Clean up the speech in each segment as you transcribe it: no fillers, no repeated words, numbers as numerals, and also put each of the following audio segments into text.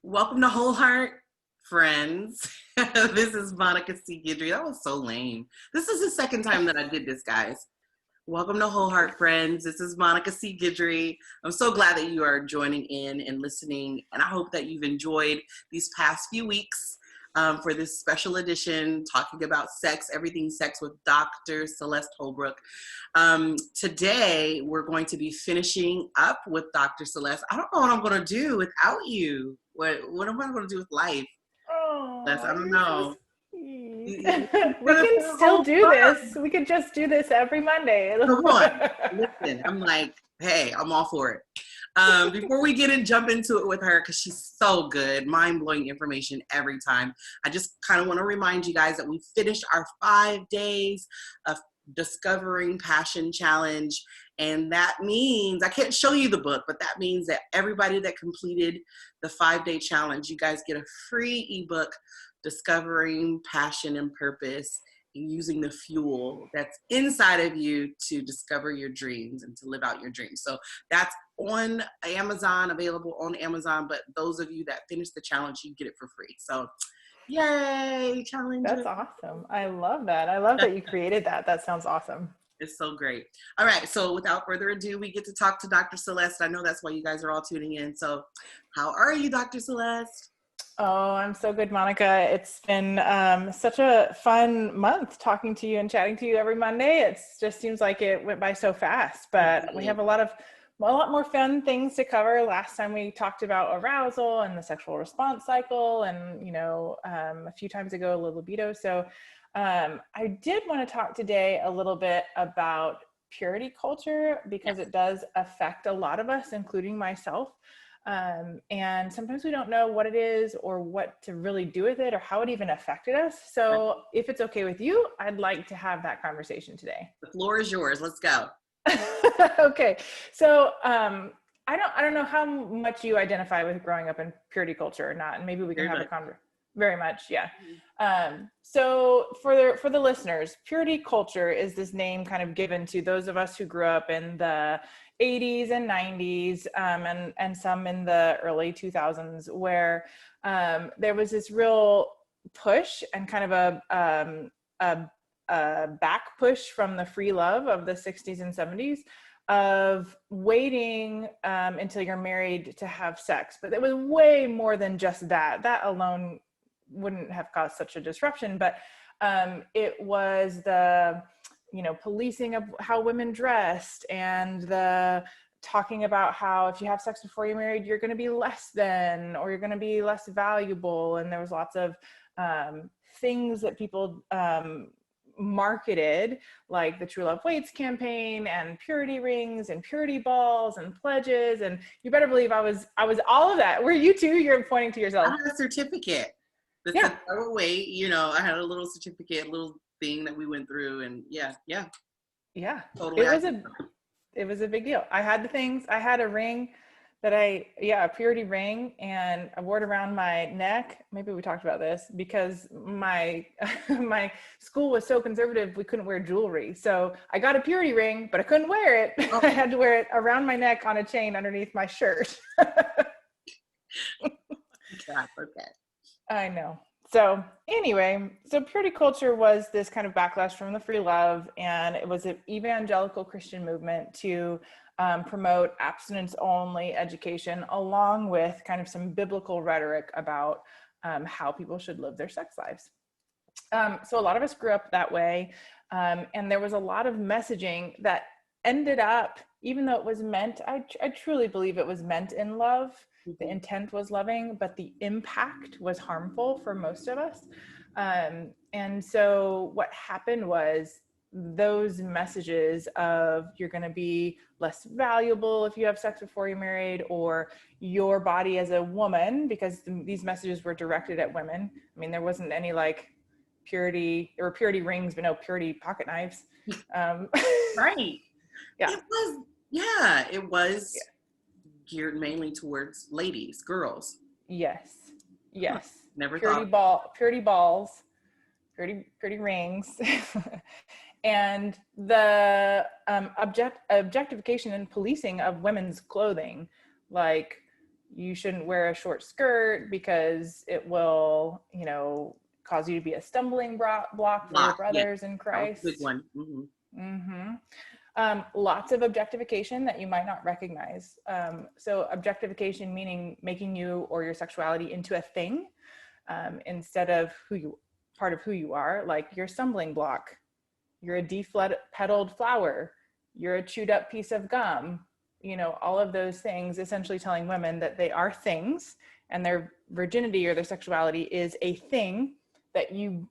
Welcome to HeART, friends. This is Monica C. Guidry. That was so lame. This is the second time that I did this, guys. Welcome to HeART, friends. This is Monica C. Guidry. I'm so glad that you are joining in and listening, and I hope that you've enjoyed these past few weeks for this special edition talking about sex, everything sex with Dr. Celeste Holbrooks. Today, we're going to be finishing up with Dr. Celeste. I don't know what I'm going to do without you. What am I going to do with life? Oh, I don't know. we can still do this. We could just do this every Monday. Come on. Listen, I'm like, hey, I'm all for it. Before we jump into it with her, because she's so good, mind-blowing information every time, I just kind of want to remind you guys that we finished our 5 days of Discovering Passion Challenge. And that means, I can't show you the book, but that means that everybody that completed the 5-day challenge, you guys get a free ebook, Discovering Passion and Purpose, and using the fuel that's inside of you to discover your dreams and to live out your dreams. So that's on Amazon, available on Amazon, but those of you that finish the challenge, you get it for free. So yay, challenge. That's awesome. I love that. I love that you created that. That sounds awesome. It's so great. All right, so without further ado, we get to talk to Dr. Celeste. I know that's why you guys are all tuning in. So how are you, Dr. Celeste? Oh, I'm so good, Monica. It's been such a fun month talking to you and chatting to you every Monday. It just seems like it went by so fast, but we have a lot more fun things to cover. Last time we talked about arousal and the sexual response cycle, and a few times ago, libido. So I did want to talk today a little bit about purity culture, because it does affect a lot of us, including myself. And sometimes we don't know what it is or what to really do with it or how it even affected us. So if it's okay with you, I'd like to have that conversation today. The floor is yours. Let's go. Okay. So, I don't know how much you identify with growing up in purity culture or not, and maybe we can have a conversation. Very much. Yeah. So for the listeners, purity culture is this name kind of given to those of us who grew up in the 80s and 90s, and some in the early 2000s, where there was this real push and kind of a back push from the free love of the 60s and 70s of waiting until you're married to have sex. But it was way more than just that. That alone wouldn't have caused such a disruption, but it was the policing of how women dressed, and the talking about how if you have sex before you're married, you're going to be less than, or you're going to be less valuable. And there was lots of things that people marketed, like the True Love Waits campaign and purity rings and purity balls and pledges. And you better believe I was all of that. Were you too? You're pointing to yourself. I had a certificate. Wait, I had a little certificate, little thing that we went through, and yeah. Totally. It was a big deal. I had the things. I had a ring that a purity ring, and I wore it around my neck. Maybe we talked about this, because my school was so conservative, we couldn't wear jewelry. So I got a purity ring, but I couldn't wear it. Oh. I had to wear it around my neck on a chain underneath my shirt. Okay. I know. So anyway, purity culture was this kind of backlash from the free love, and it was an evangelical Christian movement to promote abstinence-only education, along with kind of some biblical rhetoric about how people should live their sex lives. So a lot of us grew up that way, and there was a lot of messaging that ended up, even though it was meant, I truly believe it was meant in love. The intent was loving, but the impact was harmful for most of us. And so what happened was, those messages of you're going to be less valuable if you have sex before you're married, or your body as a woman, because these messages were directed at women. I mean, there wasn't any like purity or purity rings, but no purity pocket knives. Right. Yeah. It was geared mainly towards ladies, girls. Yes. Never purity thought. Purity balls, purity rings. And the objectification and policing of women's clothing, like you shouldn't wear a short skirt because it will, cause you to be a stumbling block for your brothers in Christ. That was a big one. Lots of objectification that you might not recognize. So objectification meaning making you or your sexuality into a thing, instead of part of who you are, like you're a stumbling block, you're a de-petaled flower, you're a chewed up piece of gum, all of those things, essentially telling women that they are things and their virginity or their sexuality is a thing that you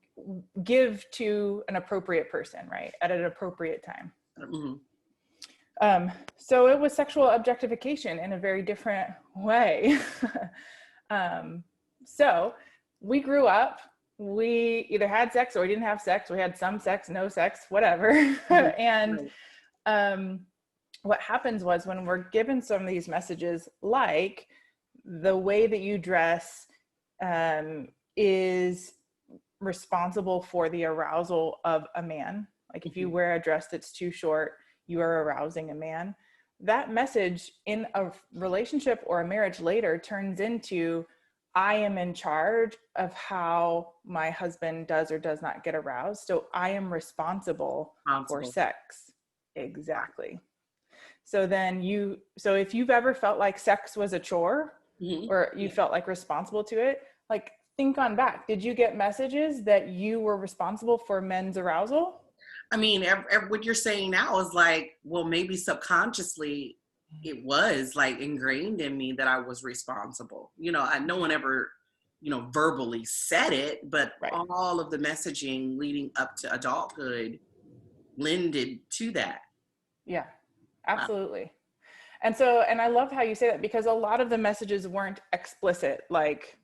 give to an appropriate person, right? At an appropriate time. So it was sexual objectification in a very different way. So we grew up, we either had sex or we didn't have sex. We had some sex, no sex, whatever. And what happens was when we're given some of these messages, like the way that you dress is responsible for the arousal of a man. Like if you wear a dress that's too short, you are arousing a man. That message in a relationship or a marriage later turns into, I am in charge of how my husband does or does not get aroused. So I am responsible for sex. Exactly. So then if you've ever felt like sex was a chore or you felt like responsible to it, like think on back. Did you get messages that you were responsible for men's arousal? I mean, what you're saying now is like, well, maybe subconsciously it was like ingrained in me that I was responsible. No one ever, verbally said it, but all of the messaging leading up to adulthood lended to that. Yeah, absolutely. And I love how you say that, because a lot of the messages weren't explicit, like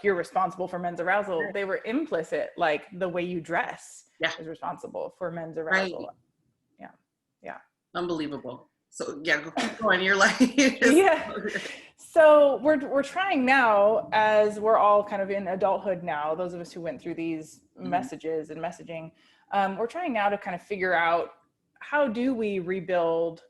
you're responsible for men's arousal. They were implicit, like the way you dress is responsible for men's arousal. Right. Yeah. Unbelievable. So keep going. You're like, So we're trying now, as we're all kind of in adulthood now, those of us who went through these messages and messaging, we're trying now to kind of figure out, how do we rebuild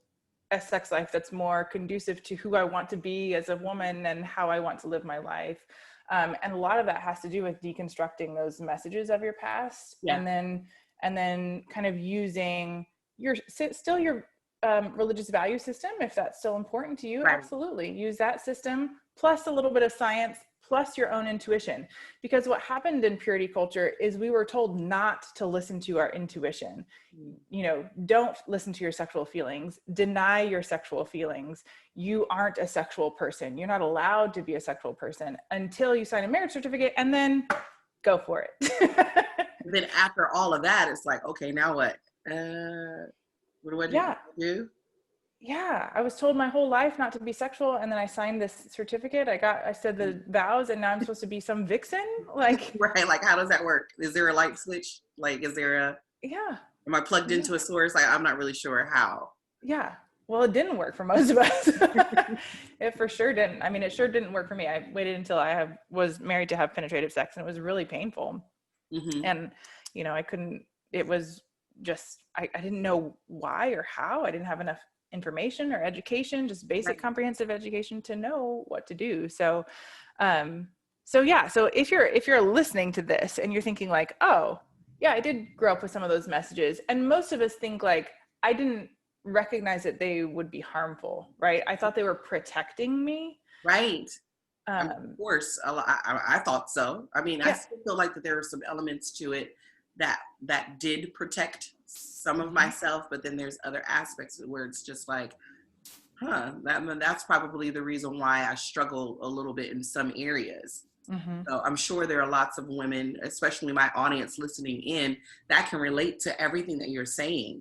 a sex life that's more conducive to who I want to be as a woman and how I want to live my life. And a lot of that has to do with deconstructing those messages of your past, and then kind of using your religious value system, if that's still important to you. Absolutely. Use that system plus a little bit of science, plus your own intuition. Because what happened in purity culture is we were told not to listen to our intuition. Don't listen to your sexual feelings, deny your sexual feelings. You aren't a sexual person. You're not allowed to be a sexual person until you sign a marriage certificate, and then go for it. Then after all of that, it's like, okay, now what? What do I do? Yeah, I was told my whole life not to be sexual, and then I signed this certificate. I said the vows, and now I'm supposed to be some vixen. Like, right? Like, how does that work? Is there a light switch? Like, is there a? Yeah. Am I plugged into a source? Like, I'm not really sure how. Yeah. Well, it didn't work for most of us. It for sure didn't. I mean, it sure didn't work for me. I waited until I was married to have penetrative sex, and it was really painful. And I couldn't. It was just I didn't know why or how. I didn't have enough information or education, just basic comprehensive education to know what to do. So if you're listening to this and you're thinking like, oh yeah, I did grow up with some of those messages, and most of us think like, I didn't recognize that they would be harmful, right? I thought they were protecting me, right? Of course, I thought so. I mean, I still feel like that there were some elements to it that did protect some of myself, but then there's other aspects where it's just like, that's probably the reason why I struggle a little bit in some areas. So I'm sure there are lots of women, especially my audience listening in, that can relate to everything that you're saying.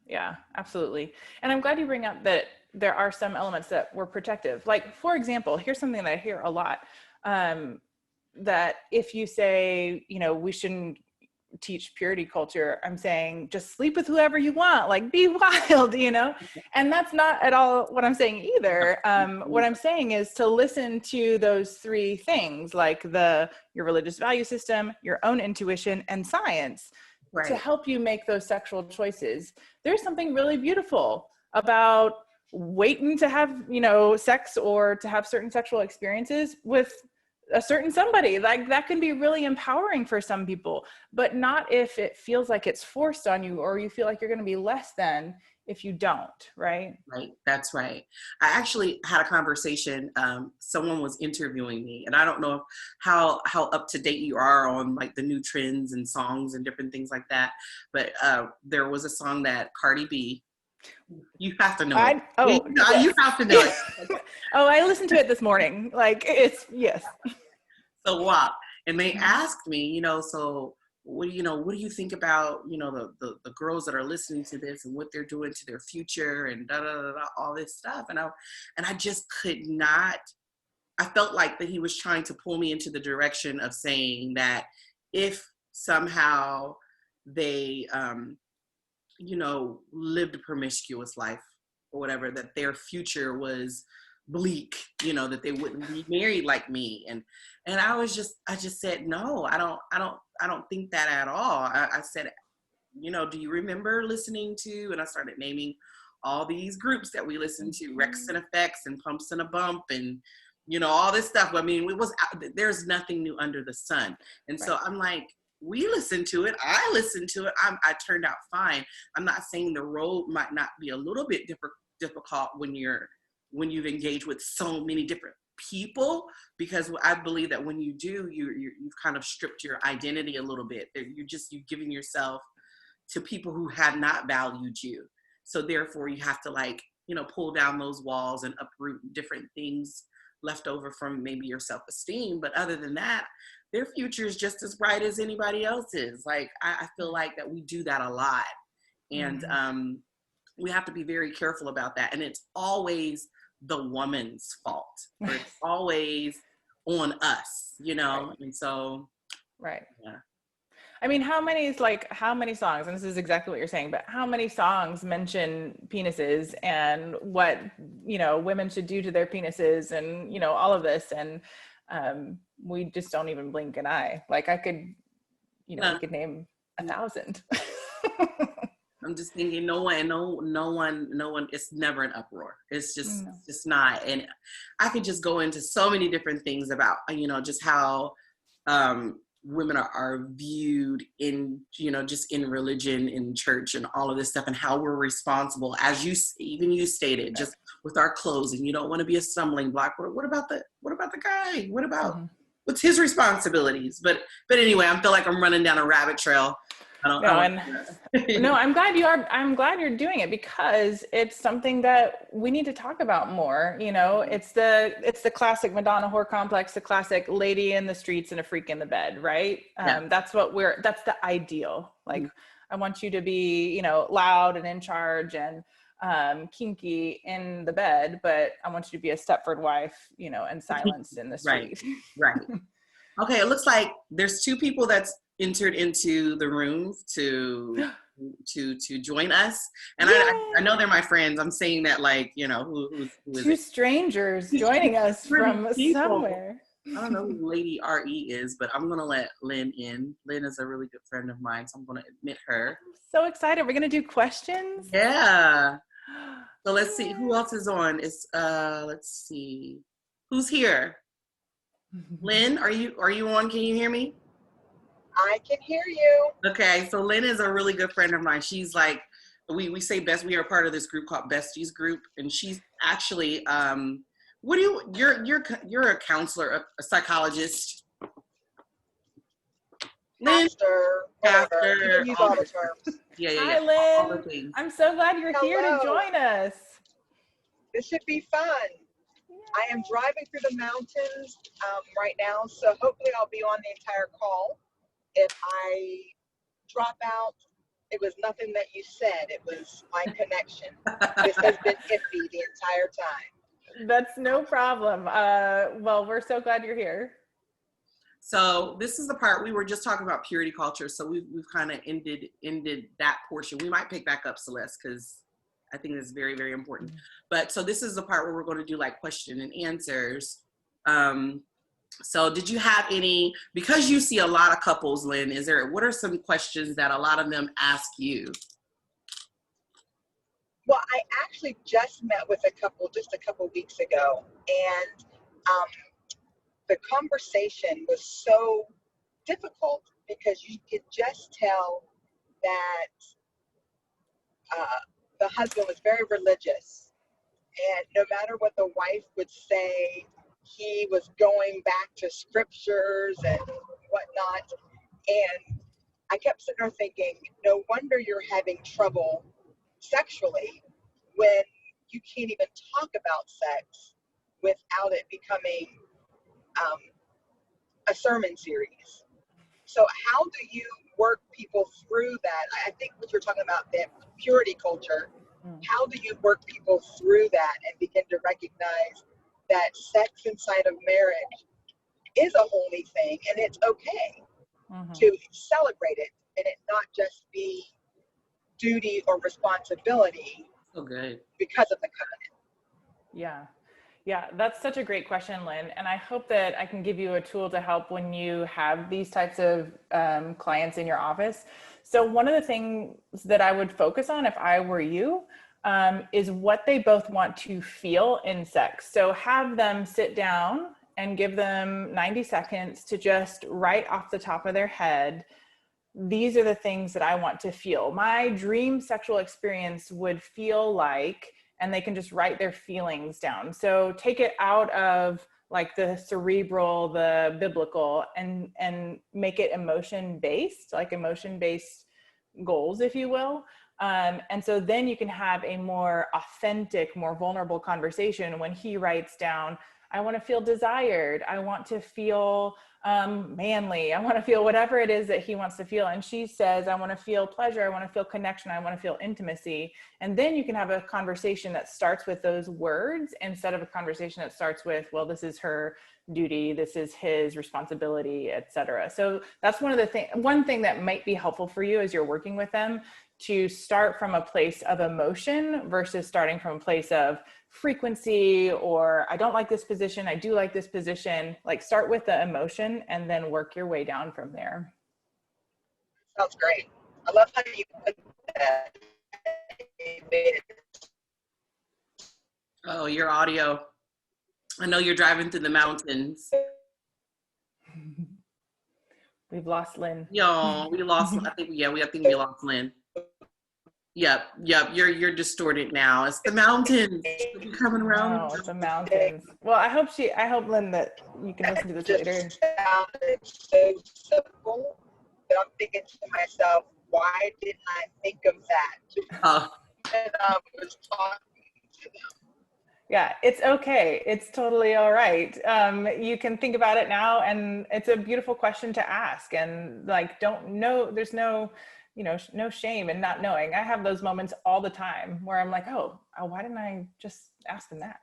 Yeah, absolutely. And I'm glad you bring up that there are some elements that were protective. Like, for example, here's something that I hear a lot, that if you say, we shouldn't teach purity culture, I'm saying just sleep with whoever you want, like be wild, and that's not at all what I'm saying either. What I'm saying is to listen to those three things, like your religious value system, your own intuition, and science, to help you make those sexual choices. There's something really beautiful about waiting to have, sex or to have certain sexual experiences with a certain somebody. Like that can be really empowering for some people, but not if it feels like it's forced on you, or you feel like you're going to be less than if you don't, right? Right. That's right. I actually had a conversation. Someone was interviewing me, and I don't know how up to date you are on like the new trends and songs and different things like that. But there was a song that Cardi B, you have to know it. You have to know it. Oh, I listened to it this morning. Like yes. So WAP. And they asked me, so what do you think about, the girls that are listening to this and what they're doing to their future and all this stuff. And I just could not, I felt like that he was trying to pull me into the direction of saying that if somehow they, lived a promiscuous life or whatever, that their future was bleak, that they wouldn't be married like me. And I just said, no, I don't think that at all. I said, do you remember listening to, and I started naming all these groups that we listened to, Rex and Effects and Pumps and a Bump and, all this stuff. I mean, there's nothing new under the sun. And so I'm like, we listened to it. I listened to it. I turned out fine. I'm not saying the road might not be a little bit difficult when you've engaged with so many different people, because I believe that when you do, you've kind of stripped your identity a little bit. You've given yourself to people who have not valued you. So therefore you have to pull down those walls and uproot different things left over from maybe your self-esteem. But other than that, their future is just as bright as anybody else's. Like, I feel like that we do that a lot. And we have to be very careful about that. And it's always the woman's fault. Or it's always on us, Right. And so, right. Yeah. I mean, how many songs, and this is exactly what you're saying, but how many songs mention penises and what, women should do to their penises and, all of this. And we just don't even blink an eye. Like I could, we could name 1,000. I'm just thinking no one, it's never an uproar. It's just not. And I could just go into so many different things about, just how women are viewed in, just in religion, in church and all of this stuff, and how we're responsible, as you stated, just with our clothes, and you don't want to be a stumbling block. What about the guy? What about, what's his responsibilities? But anyway, I feel like I'm running down a rabbit trail. No, I'm glad you are. I'm glad you're doing it, because it's something that we need to talk about more. It's the classic Madonna whore complex, the classic lady in the streets and a freak in the bed, right? That's the ideal. Like, I want you to be, loud and in charge and kinky in the bed, but I want you to be a Stepford wife, and silenced in the street. Right. Okay, it looks like there's 2 people that's entered into the room to join us, and I know they're my friends. I'm saying that who is 2 it? strangers joining us from somewhere. I don't know who Lady RE is, but I'm gonna let Lynn in. Lynn is a really good friend of mine, so I'm gonna admit her. I'm so excited. We're gonna do questions. Yeah. So let's see who else is on. Let's see who's here. Lynn, are you on? Can you hear me? I can hear you. Okay, so Lynn is a really good friend of mine. She's like, we say best. We are part of this group called Besties Group, and she's actually you're a counselor, a psychologist. Pastor, whatever. You can use all the terms. Yeah. Hi, Lynn. I'm so glad you're here to join us. This should be fun. I am driving through the mountains right now, so hopefully I'll be on the entire call. If I drop out, it was nothing that you said. It was my connection. This has been iffy the entire time. That's no problem. Well, we're so glad you're here. So this is the part we were just talking about, purity culture. So we've kind of ended that portion. We might pick back up, Celeste, because I think it's very, very important. But so this is the part where we're going to do like question and answers. So did you have any, because you see a lot of couples, Lynn, what are some questions that a lot of them ask you? Well, I actually just met with a couple just a couple weeks ago, and the conversation was so difficult because you could just tell that the husband was very religious, and no matter what the wife would say, he was going back to scriptures and whatnot. And I kept sitting there thinking, no wonder you're having trouble sexually when you can't even talk about sex without it becoming a sermon series. So how do you work people through that? I think what you're talking about, the purity culture, how do you work people through that and begin to recognize that sex inside of marriage is a holy thing, and it's okay to celebrate it, and it not just be duty or responsibility So good. because of the covenant. Yeah. Yeah, that's such a great question, Lynn. And I hope that I can give you a tool to help when you have these types of clients in your office. So one of the things that I would focus on if I were you is what they both want to feel in sex. So have them sit down and give them 90 seconds to just write off the top of their head, these are the things that I want to feel. My dream sexual experience would feel like, and they can just write their feelings down. So take it out of like the cerebral, the biblical, and make it emotion-based, like emotion-based goals, if you will. And so then you can have a more authentic, more vulnerable conversation when he writes down, I want to feel desired. I want to feel manly. I want to feel whatever it is that he wants to feel. And she says, I want to feel pleasure. I want to feel connection. I want to feel intimacy. And then you can have a conversation that starts with those words instead of a conversation that starts with, well, this is her duty, this is his responsibility, etc. So that's one thing that might be helpful for you as you're working with them, to start from a place of emotion versus starting from a place of frequency, or I don't like this position, I do like this position. Like start with the emotion and then work your way down from there. Sounds great. I love how you put that. Oh, your audio. I know you're driving through the mountains. We've lost Lynn. Yo, we lost, I think we lost Lynn. Yep. You're distorted now. It's the mountains. You're coming around. Oh, it's the mountains. Well, I hope Lynn that you can listen to this later. It sounded so simple that I'm thinking to myself, why didn't I think of that? And I was talking to them. Yeah, it's okay. It's totally all right. You can think about it now, and it's a beautiful question to ask. And like, there's no shame in not knowing. I have those moments all the time where I'm like, oh, why didn't I just ask them that?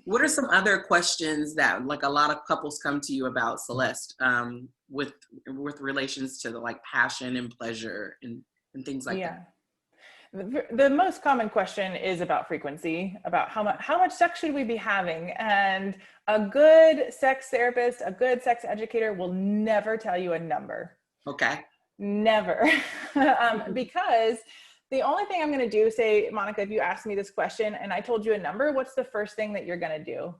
What are some other questions that like a lot of couples come to you about, Celeste, with relations to the like passion and pleasure and things like that? The most common question is about frequency, about how much sex should we be having? And a good sex therapist, a good sex educator will never tell you a number. Okay. Never. Because the only thing I'm going to do, say, Monica, if you asked me this question and I told you a number, what's the first thing that you're going to do?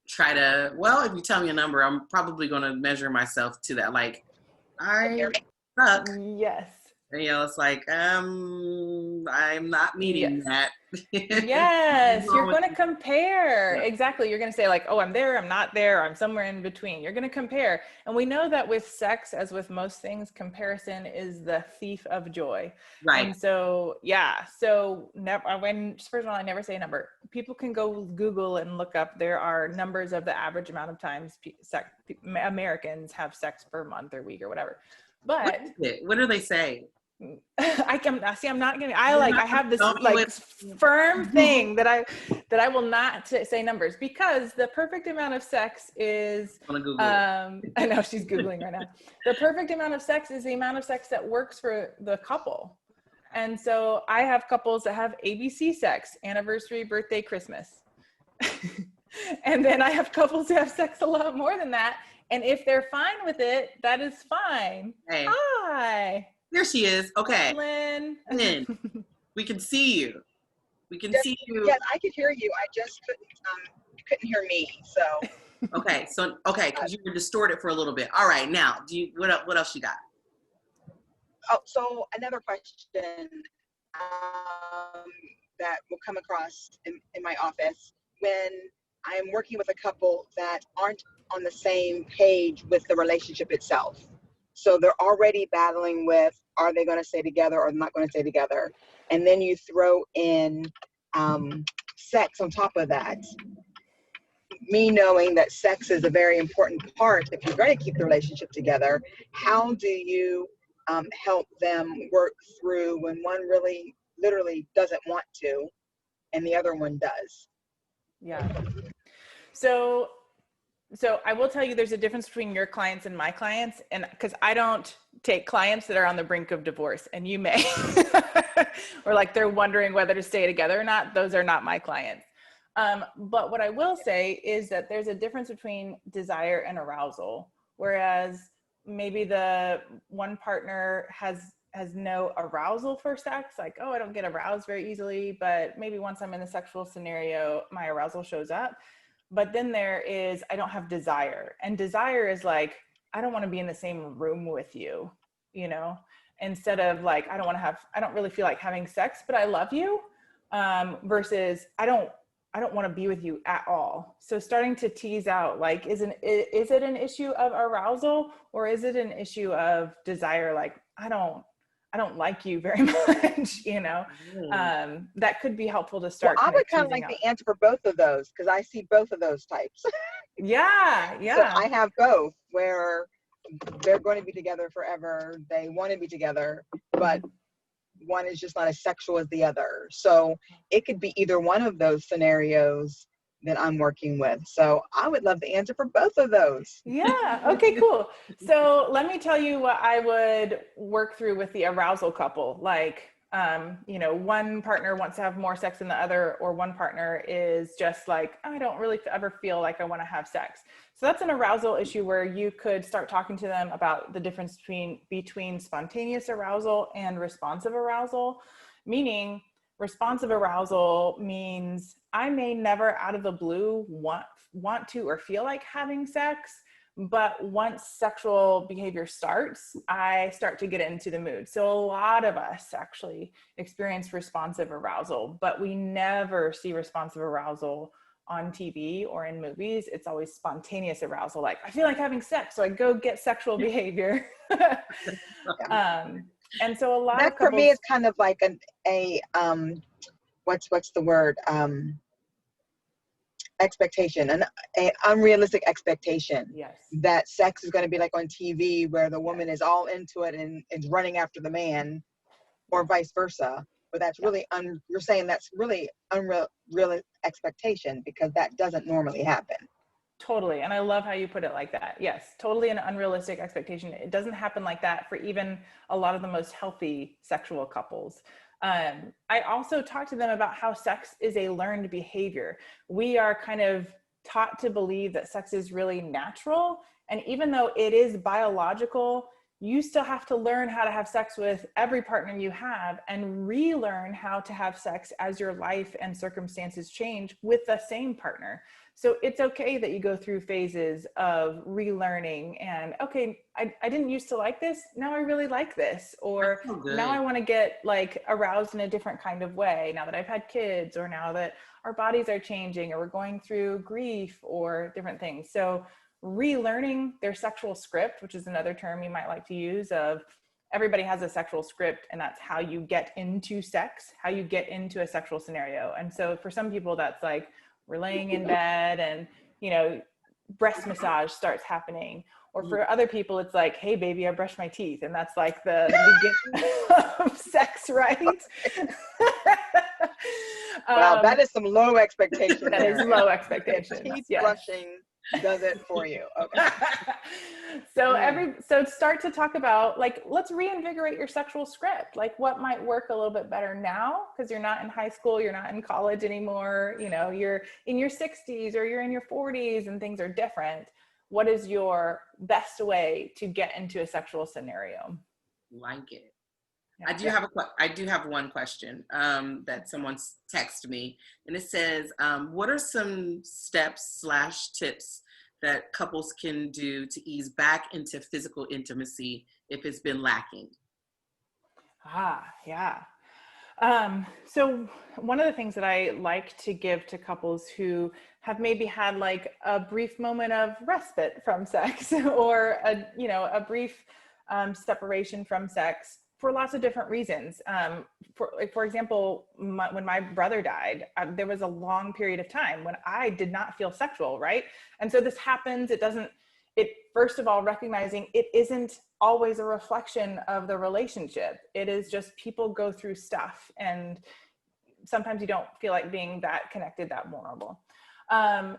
If you tell me a number, I'm probably going to measure myself to that. Like, I suck. Yes. It's like, I'm not meeting that. Yes, you're going to compare. Yeah. Exactly. You're going to say like, oh, I'm there, I'm not there, I'm somewhere in between. You're going to compare. And we know that with sex, as with most things, comparison is the thief of joy. Right. And so, first of all, I never say a number. People can go Google and look up, there are numbers of the average amount of times Americans have sex per month or week or whatever. But what do they say? I'm not gonna, I have this like firm thing that I will not say numbers, because the perfect amount of sex is, I know she's Googling right now. The perfect amount of sex is the amount of sex that works for the couple. And so I have couples that have ABC sex, anniversary, birthday, Christmas. And then I have couples who have sex a lot more than that. And if they're fine with it, that is fine. Hey. Hi. Here she is. Okay. Lynn. Lynn. We can see you. We can Yes, see you. yes, I could hear you. I just you couldn't hear me. So Okay, because you were distorted for a little bit. All right, now, what else you got? so another question that will come across in my office when I am working with a couple that aren't on the same page with the relationship itself. So they're already battling with, are they going to stay together or not going to stay together? And then you throw in sex on top of that. Me knowing that sex is a very important part if you're going to keep the relationship together, how do you help them work through when one really literally doesn't want to and the other one does? Yeah. So I will tell you there's a difference between your clients and my clients, and because I don't take clients that are on the brink of divorce, and you may, or like they're wondering whether to stay together or not. Those are not my clients. But what I will say is that there's a difference between desire and arousal, whereas maybe the one partner has no arousal for sex, like, oh, I don't get aroused very easily, but maybe once I'm in a sexual scenario, my arousal shows up. But then there is, I don't have desire. And desire is like, I don't want to be in the same room with you, you know, instead of like, I don't really feel like having sex, but I love you, versus I don't want to be with you at all. So starting to tease out, like, is it an issue of arousal or is it an issue of desire? Like, I don't like you very much, you know. That could be helpful to start. Well, I would kind of like the answer for both of those because I see both of those types. Yeah. So I have both where they're going to be together forever. They want to be together, but one is just not as sexual as the other. So it could be either one of those scenarios that I'm working with. So I would love the answer for both of those. Yeah. Okay, cool. So let me tell you what I would work through with the arousal couple. Like, you know, one partner wants to have more sex than the other, or one partner is just like, I don't really ever feel like I want to have sex. So that's an arousal issue where you could start talking to them about the difference between spontaneous arousal and responsive arousal, meaning responsive arousal means I may never out of the blue want to or feel like having sex, but once sexual behavior starts, I start to get into the mood. So a lot of us actually experience responsive arousal, but we never see responsive arousal on TV or in movies. It's always spontaneous arousal. Like, I feel like having sex, so I go get sexual behavior. And so a lot that of couples, for me is kind of like what's the word? Expectation, an unrealistic expectation. yes, That sex is going to be like on TV where the woman is all into it and is running after the man, or vice versa. But that's really you're saying that's really unreal expectation because that doesn't normally happen. totally. And I love how you put it like that. Yes, totally an unrealistic expectation. It doesn't happen like that for even a lot of the most healthy sexual couples. I also talk to them about how sex is a learned behavior. We are kind of taught to believe that sex is really natural. And even though it is biological, you still have to learn how to have sex with every partner you have and relearn how to have sex as your life and circumstances change with the same partner. So it's okay that you go through phases of relearning and, okay, I didn't used to like this. Now I really like this. Or now I want to get like aroused in a different kind of way now that I've had kids, or now that our bodies are changing, or we're going through grief or different things. So relearning their sexual script, which is another term you might like to use, of everybody has a sexual script, and that's how you get into sex, how you get into a sexual scenario. And so for some people that's like, we're laying in bed and, you know, breast massage starts happening. Or for other people, it's like, hey, baby, I brushed my teeth. And that's like the beginning of sex, right? Wow, that is some low expectation. That is low expectations. Teeth Yes. brushing does it for you. Okay. So start to talk about, like, let's reinvigorate your sexual script. Like, what might work a little bit better now because you're not in high school, you're not in college anymore, you know, you're in your 60s or you're in your 40s and things are different. What is your best way to get into a sexual scenario? Like it. I do have one question that someone's texted me, and it says, what are some steps/tips that couples can do to ease back into physical intimacy if it's been lacking? Yeah. So one of the things that I like to give to couples who have maybe had like a brief moment of respite from sex or a brief separation from sex for lots of different reasons. For example, when my brother died, there was a long period of time when I did not feel sexual, right? And so this happens. First of all, recognizing it isn't always a reflection of the relationship. It is just people go through stuff, and sometimes you don't feel like being that connected, that vulnerable.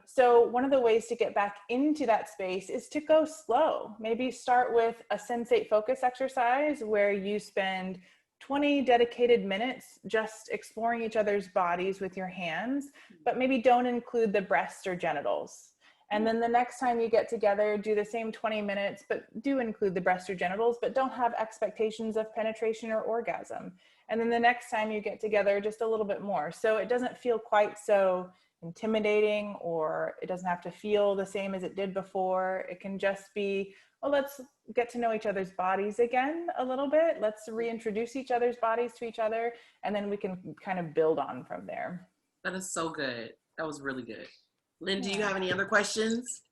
So one of the ways to get back into that space is to go slow. Maybe start with a sensate focus exercise where you spend 20 dedicated minutes just exploring each other's bodies with your hands, but maybe don't include the breasts or genitals. And then the next time you get together, do the same 20 minutes, but do include the breasts or genitals, but don't have expectations of penetration or orgasm. And then the next time you get together, just a little bit more. So it doesn't feel quite so intimidating, or it doesn't have to feel the same as it did before. It can just be, well, let's get to know each other's bodies again a little bit. Let's reintroduce each other's bodies to each other, and then we can kind of build on from there. That is so good. That was really good. Lynn, do you have any other questions?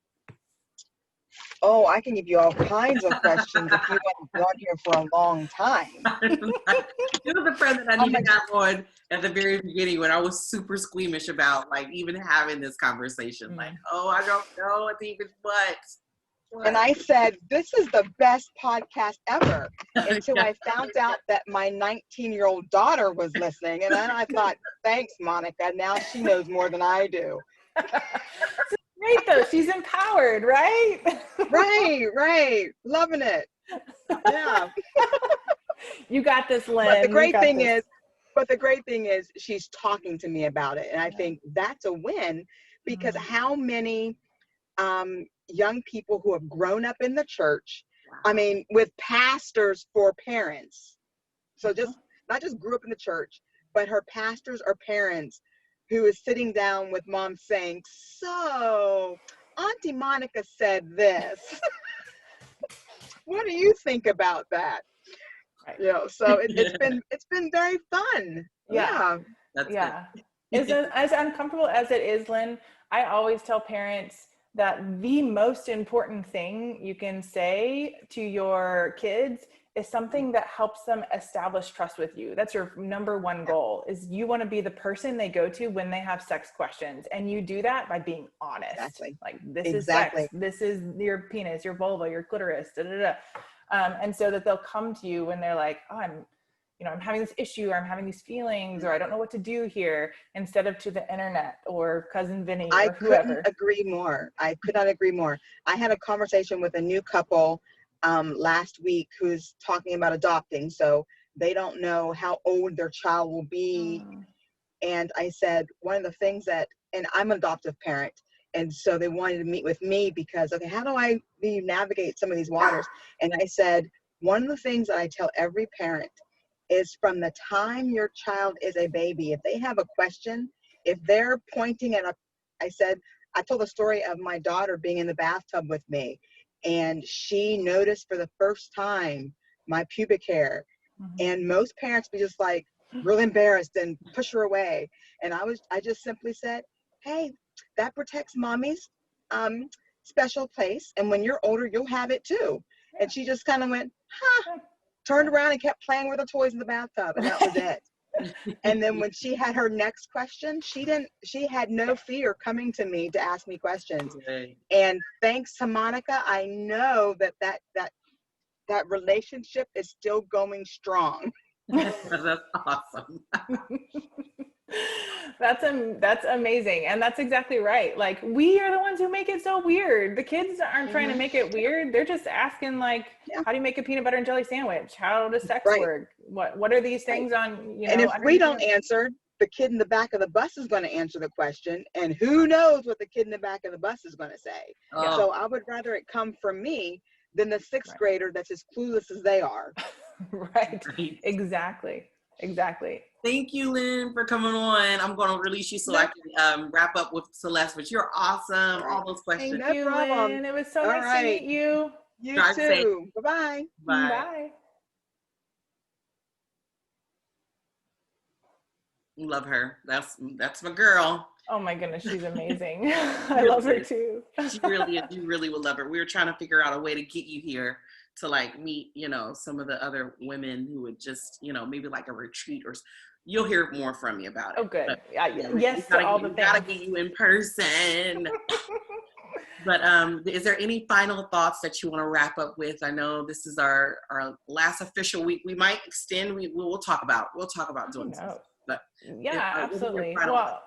Oh, I can give you all kinds of questions if you want to be on here for a long time. You're the friend that I need to have on at the very beginning when I was super squeamish about like even having this conversation. Like, oh, I don't know what even what. And I said, this is the best podcast ever, until I found out that my 19-year-old daughter was listening. And then I thought, thanks, Monica. Now she knows more than I do. Great though, she's empowered, right? Right. Loving it. Yeah. You got this, Lynn. But the great thing is she's talking to me about it. And I think that's a win, because how many young people who have grown up in the church, I mean, with pastors for parents. So not just grew up in the church, but her pastors or parents who is sitting down with mom saying, so Auntie Monica said this. What do you think about that? Right. You know, so it's been very fun. Yeah. That's good. As uncomfortable as it is, Lynn, I always tell parents that the most important thing you can say to your kids is something that helps them establish trust with you. That's your number one goal, is you want to be the person they go to when they have sex questions. And you do that by being honest. Exactly. Like, this is sex. This is your penis, your vulva, your clitoris, and so that they'll come to you when they're like, oh, I'm having this issue, or I'm having these feelings, or I don't know what to do here, instead of to the internet or cousin Vinny or whoever. I couldn't agree more. I could not agree more. I had a conversation with a new couple last week who's talking about adopting. So they don't know how old their child will be. And I said, one of the things and I'm an adoptive parent. And so they wanted to meet with me because, okay, how do I navigate some of these waters? And I said, one of the things that I tell every parent is, from the time your child is a baby, if they have a question, if they're pointing at I told the story of my daughter being in the bathtub with me, and she noticed for the first time my pubic hair. And most parents be just like real embarrassed and push her away. And I just simply said, hey, that protects mommy's special place. And when you're older, you'll have it too. And she just kind of went, turned around and kept playing with her toys in the bathtub. And that was it. And then when she had her next question, she had no fear coming to me to ask me questions. And thanks to Monica, I know that relationship is still going strong. That's awesome. That's amazing. And that's exactly right. Like, we are the ones who make it so weird. The kids aren't trying to make it weird. They're just asking, like, how do you make a peanut butter and jelly sandwich? How does sex work? What are these things on, and if we don't answer, the kid in the back of the bus is going to answer the question, and who knows what the kid in the back of the bus is going to say. So I would rather it come from me than the sixth Right. grader that's as clueless as they are. Right. Right. Exactly. Thank you, Lynn, for coming on. I'm going to release you so I can wrap up with Celeste, but you're awesome. All those questions. Thank No you, problem. Lynn. It was so All nice to meet right. you. You Drive safe. too. Bye-bye. Bye. Bye. Love her. That's my girl. Oh my goodness, she's amazing. I love her too. She really is. You really would love her. We were trying to figure out a way to get you here to like meet, some of the other women who would just, maybe like a retreat or you'll hear more from me about it. Oh, good. But, Yes to all the we gotta things. get you in person. But is there any final thoughts that you want to wrap up with? I know this is our last official week. We might extend. We'll talk about doing this. But yeah, absolutely. Well,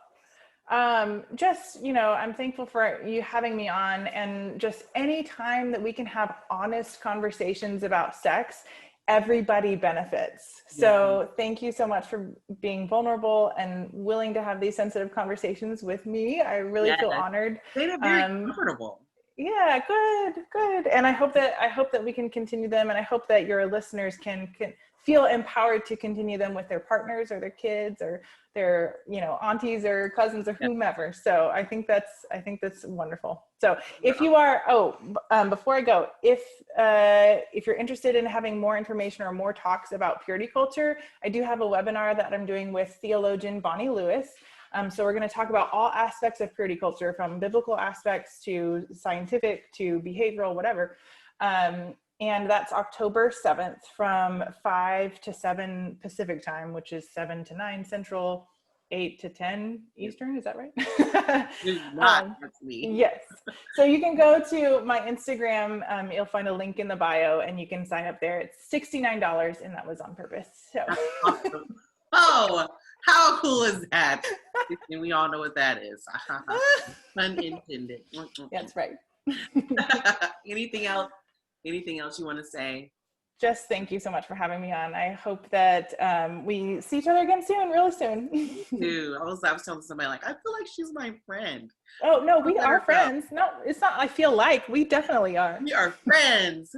just, I'm thankful for you having me on, and just any time that we can have honest conversations about sex, everybody benefits. So thank you so much for being vulnerable and willing to have these sensitive conversations with me. I really feel honored. They're very comfortable. Yeah, good. And I hope that we can continue them, and I hope that your listeners can feel empowered to continue them with their partners or their kids or their, aunties or cousins or whomever. So I think that's wonderful. So if you are, before I go, if you're interested in having more information or more talks about purity culture, I do have a webinar that I'm doing with theologian Bonnie Lewis. So we're going to talk about all aspects of purity culture, from biblical aspects to scientific to behavioral, whatever. And that's October 7th from 5 to 7 Pacific time, which is 7 to 9 Central, 8 to 10 Eastern. Is that right? That's me. Yes. So you can go to my Instagram. You'll find a link in the bio and you can sign up there. It's $69 and that was on purpose. So. Awesome. Oh, how cool is that? And we all know what that is. Pun intended. That's right. Anything else you want to say? Just thank you so much for having me on. I hope that we see each other again soon, really soon. Dude, I was telling somebody, like, I feel like she's my friend. Oh, no, we are friends. No, it's not, I feel like, we definitely are. We are friends.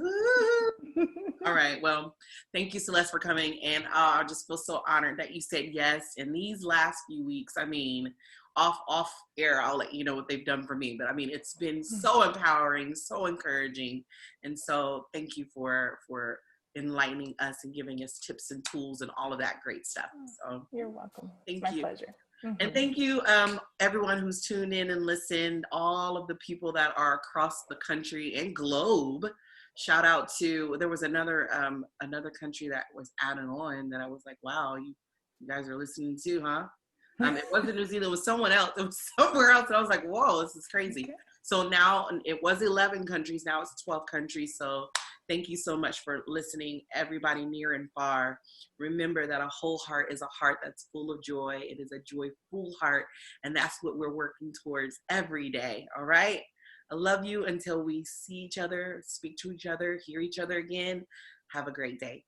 All right. Well, thank you, Celeste, for coming. And I just feel so honored that you said yes. In these last few weeks, I mean, off air, I'll let you know what they've done for me. But I mean, it's been so empowering, so encouraging. And so thank you for enlightening us and giving us tips and tools and all of that great stuff. So you're welcome. Thank it's my you. Pleasure. And thank you, everyone who's tuned in and listened, all of the people that are across the country and globe. Shout out to, there was another country that was added on that I was like, wow, you guys are listening to, huh? It wasn't New Zealand, it was someone else. It was somewhere else. And I was like, whoa, this is crazy. Okay. So now it was 11 countries. Now it's 12 countries. So thank you so much for listening, everybody near and far. Remember that a whole heart is a heart that's full of joy. It is a joyful heart. And that's what we're working towards every day. All right. I love you until we see each other, speak to each other, hear each other again. Have a great day.